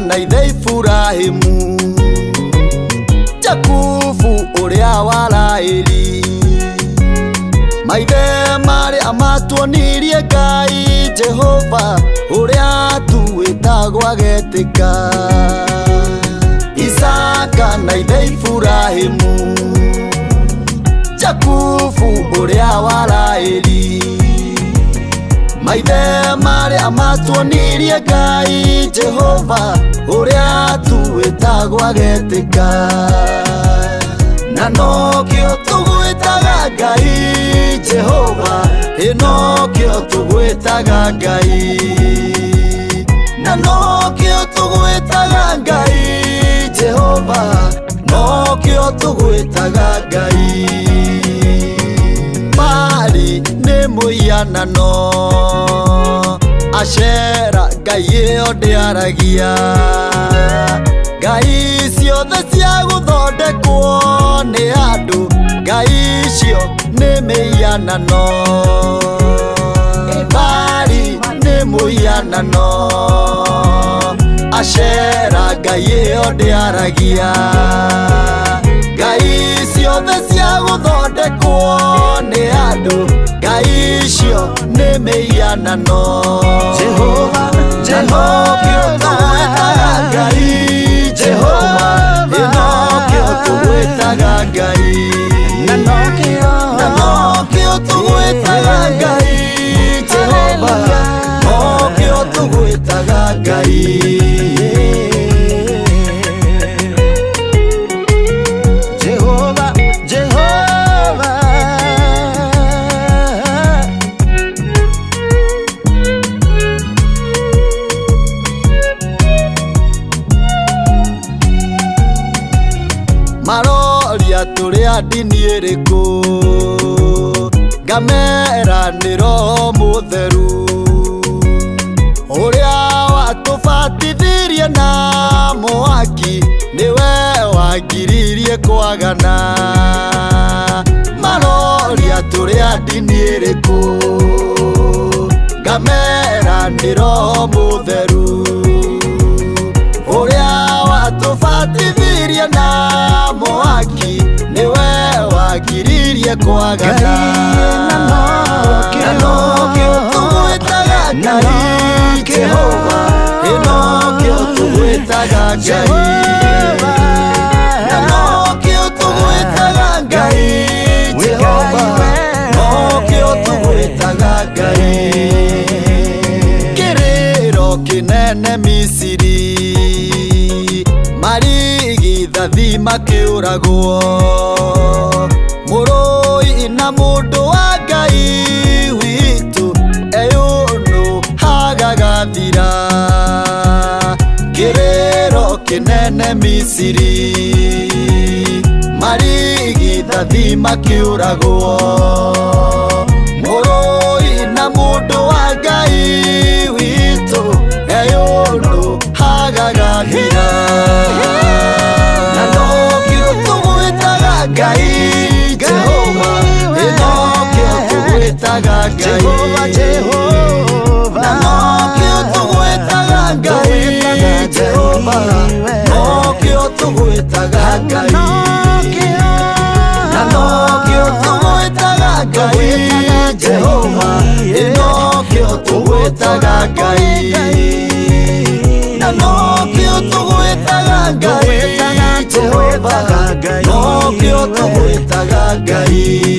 na ithei furahimu Jakufu uria warairi maithe mari amatuonirie Ngai Jehova uria tuwĩtagwo agetika Isaka na ithei furahimu Jakufu uria warairi maithe mari amatuonirie Ngai Jehova uria tuwĩtagwo agetika na nokĩo tũgwĩtaga Ngai Jehova nokĩo tũgwĩtaga Ngai na nokĩo tũgwĩtaga Ngai Jehova nokĩo tũgwĩtaga Ngai Bali nĩ mũianano Ashera Ngai ĩyo ndĩaragia Ngai ciothe cia gũthondekwo nĩ andũ Ngai icio nĩ mĩianano Bali nĩ mũianano Ashera Ngai ĩyo ndĩaragia Ngai ciothe cia gũthondekwo nĩ andũ Ngai icio nĩ mĩianano Jehova nokĩo tũgwĩtaga Ngai Jehova nokĩo tũgwĩtaga Ngai na nokĩo tũgwĩtaga Ngai Jehova nokĩo tũgwĩtaga Ngai Maroria tũrĩa ndini ĩrĩkũ ngamera nĩ Roho Mũtheru ũrĩa watũbatithirie na mwaki nĩwe wangiririe kwagana Maroria tũrĩa ndini ĩrĩkũ ngamera nĩ Roho Mũtheru ũrĩa watũbatithirie na mwaki niwe wangiririe kwagana na nokĩo tũgwĩtaga Ngai Jehova nokĩo tũgwĩtaga Ngai na nokĩo tũgwĩtaga Ngai Jehova nokĩo tũgwĩtaga Ngai kĩrĩro kĩnene Misiri marigithathi makĩũragwo mũrũi na mũndũ wa Ngai witũ eyũnũ hagagathira kĩrĩro kĩnene Misiri marigithathi makĩũragwo mũrũi na mũndũ wa Ngai witũ eyũnũ hagagathira Ngai Jehova nokĩo tũgwĩtaga Ngai Jehova na nokĩo tũgwĩtaga Ngai Jehova nokĩo tũgwĩtaga Ngai na nokĩo tũgwĩtaga Ngai Jehova nokĩo tũgwĩtaga Ngai na nokĩo tũgwĩtaga Ngai Jehova nokĩo tũgwĩtaga Ngai